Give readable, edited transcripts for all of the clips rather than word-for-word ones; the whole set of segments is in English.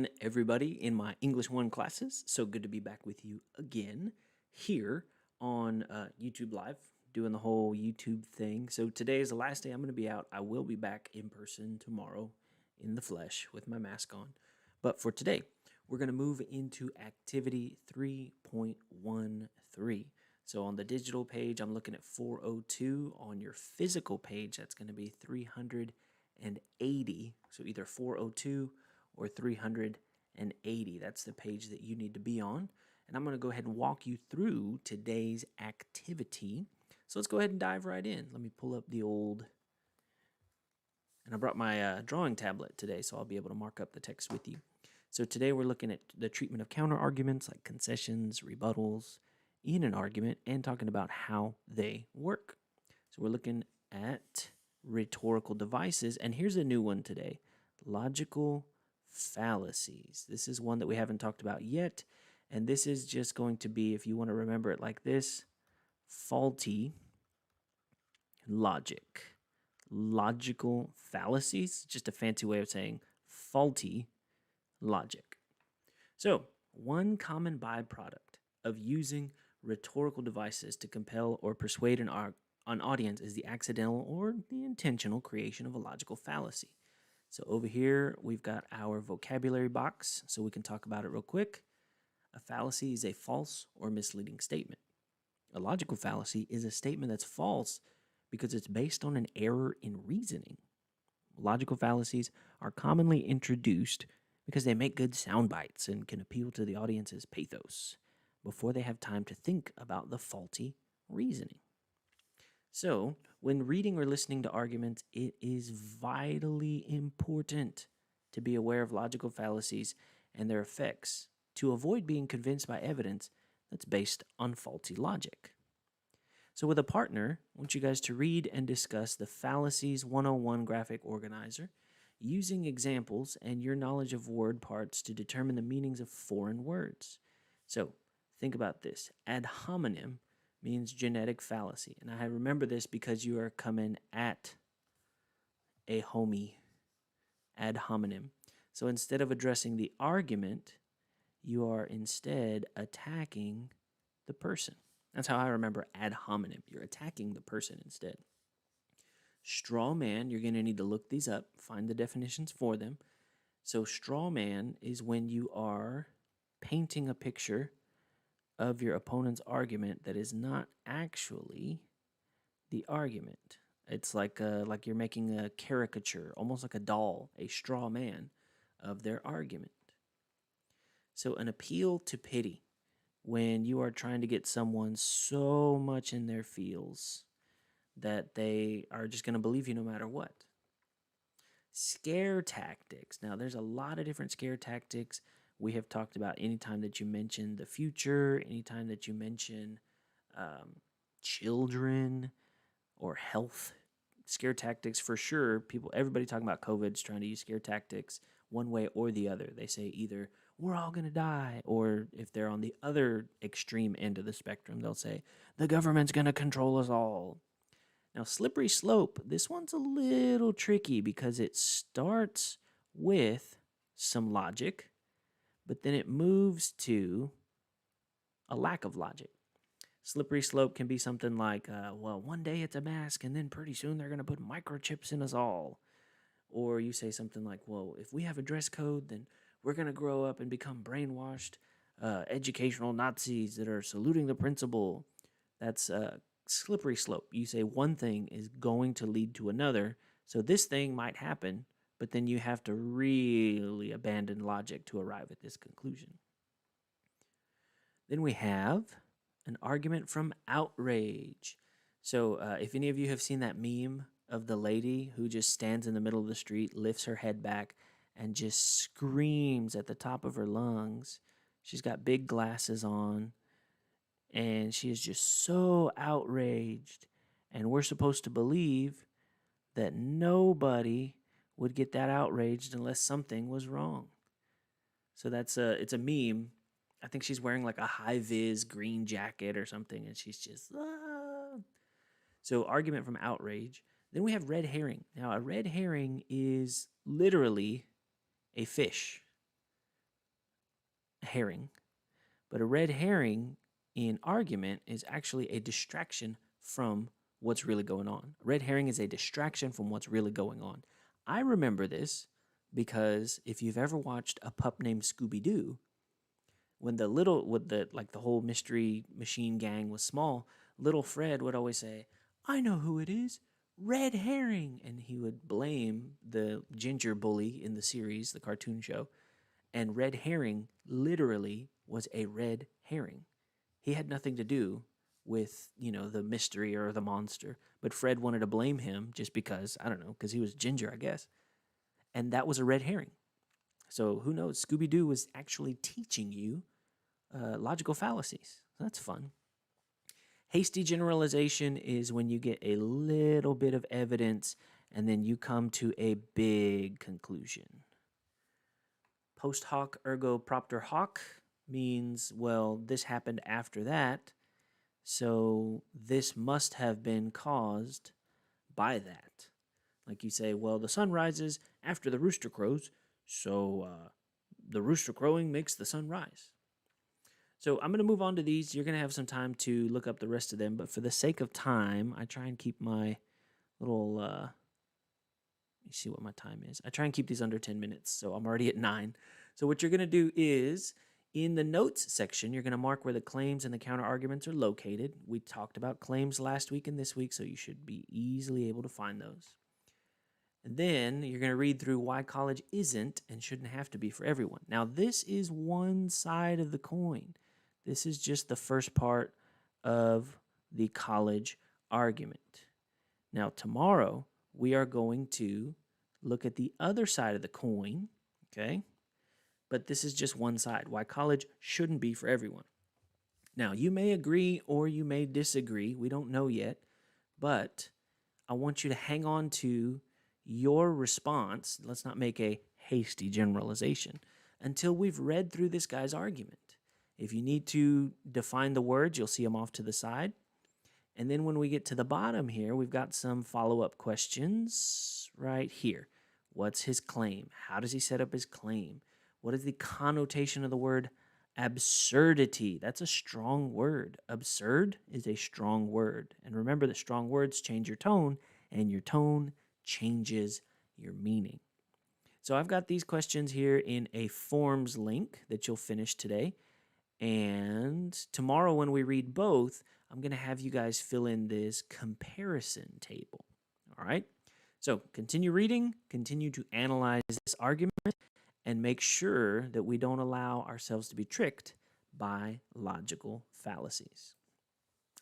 again, everybody, in my English 1 classes. So good to be back with you again here on YouTube Live, doing the whole YouTube thing. So today is the last day I'm going to be out. I will be back in person tomorrow in the flesh with my mask on. But for today, we're going to move into activity 3.13. So on the digital page, I'm looking at 402. On your physical page, that's going to be 380. So either 402 or 380. That's the page that you need to be on. And I'm going to go ahead and walk you through today's activity. So let's go ahead and dive right in. Let me pull up the old... And I brought my drawing tablet today, so I'll be able to mark up the text with you. So today we're looking at the treatment of counter-arguments like concessions, rebuttals, in an argument, and talking about how they work. So we're looking at rhetorical devices, and here's a new one today, logical fallacies. This is one that we haven't talked about yet, and this is just going to be, if you want to remember it like this, faulty logic. Logical fallacies, just a fancy way of saying faulty logic. So, one common byproduct of using rhetorical devices to compel or persuade an audience is the accidental or the intentional creation of a logical fallacy. So over here, we've got our vocabulary box, so we can talk about it real quick. A fallacy is a false or misleading statement. A logical fallacy is a statement that's false because it's based on an error in reasoning. Logical fallacies are commonly introduced because they make good sound bites and can appeal to the audience's pathos before they have time to think about the faulty reasoning. So, when reading or listening to arguments, it is vitally important to be aware of logical fallacies and their effects to avoid being convinced by evidence that's based on faulty logic. So with a partner, I want you guys to read and discuss the Fallacies 101 graphic organizer using examples and your knowledge of word parts to determine the meanings of foreign words. So think about this. Ad hominem means genetic fallacy. And I remember this because you are coming at a homie. Ad hominem. So instead of addressing the argument, you are instead attacking the person. That's how I remember ad hominem. You're attacking the person instead. Straw man, you're going to need to look these up, find the definitions for them. So straw man is when you are painting a picture of your opponent's argument that is not actually the argument. It's like you're making a caricature, almost like a doll, a straw man of their argument. So an appeal to pity, when you are trying to get someone so much in their feels that they are just going to believe you no matter what. Scare tactics. Now, there's a lot of different scare tactics. We have talked about anytime that you mention the future, anytime that you mention children or health. Scare tactics for sure. Everybody talking about COVID is trying to use scare tactics one way or the other. They say either we're all going to die, or if they're on the other extreme end of the spectrum, they'll say the government's going to control us all. Now, slippery slope, this one's a little tricky because it starts with some logic, but then it moves to a lack of logic. Slippery slope can be something like, well, one day it's a mask, and then pretty soon they're going to put microchips in us all. Or you say something like, well, if we have a dress code, then we're going to grow up and become brainwashed educational Nazis that are saluting the principal. That's slippery slope. You say one thing is going to lead to another, so this thing might happen, but then you have to really abandon logic to arrive at this conclusion. Then we have an argument from outrage. So if any of you have seen that meme of the lady who just stands in the middle of the street, lifts her head back, and just screams at the top of her lungs. She's got big glasses on, and she is just so outraged. And we're supposed to believe that nobody would get that outraged unless something was wrong. So it's a meme. I think she's wearing like a high-vis green jacket or something, and she's just... So argument from outrage. Then we have red herring. Now, a red herring is literally a fish. herring. But a red herring in argument is actually a distraction from what's really going on. A red herring is a distraction from what's really going on. I remember this because if you've ever watched A Pup Named Scooby-Doo, when the whole mystery machine gang was small, little Fred would always say, "I know who it is, red herring," and he would blame the ginger bully in the series, the cartoon show. And red herring literally was a red herring. He had nothing to do with, the mystery or the monster, but Fred wanted to blame him just because, I don't know, because he was ginger, I guess. And that was a red herring. So who knows? Scooby-Doo was actually teaching you logical fallacies. That's fun. Hasty generalization is when you get a little bit of evidence and then you come to a big conclusion. Post hoc ergo propter hoc means, well, this happened after that, so this must have been caused by that. Like you say, well, the sun rises after the rooster crows, so the rooster crowing makes the sun rise. So I'm going to move on to these. You're going to have some time to look up the rest of them, but for the sake of time, I try and keep my little, let me see what my time is. I try and keep these under 10 minutes, so I'm already at 9. So what you're going to do is, in the notes section, you're going to mark where the claims and the counter arguments are located. We talked about claims last week and this week, so you should be easily able to find those. And then you're going to read through why college isn't and shouldn't have to be for everyone. Now, this is one side of the coin. This is just the first part of the college argument. Now, tomorrow, we are going to look at the other side of the coin, okay? But this is just one side, why college shouldn't be for everyone. Now, you may agree or you may disagree. We don't know yet. But I want you to hang on to your response. Let's not make a hasty generalization until we've read through this guy's argument. If you need to define the words, you'll see them off to the side. And then when we get to the bottom here, we've got some follow-up questions right here. What's his claim? How does he set up his claim? What is the connotation of the word absurdity? That's a strong word. Absurd is a strong word. And remember that strong words change your tone, and your tone changes your meaning. So I've got these questions here in a forms link that you'll finish today. And tomorrow when we read both, I'm going to have you guys fill in this comparison table. All right? So continue reading, continue to analyze this argument, and make sure that we don't allow ourselves to be tricked by logical fallacies.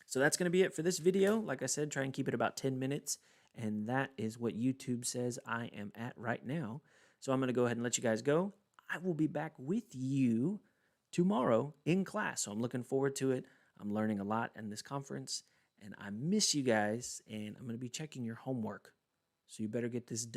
So that's going to be it for this video. Like I said, try and keep it about 10 minutes. And that is what YouTube says I am at right now. So I'm going to go ahead and let you guys go. I will be back with you tomorrow in class. So I'm looking forward to it. I'm learning a lot in this conference. And I miss you guys. And I'm going to be checking your homework. So you better get this done.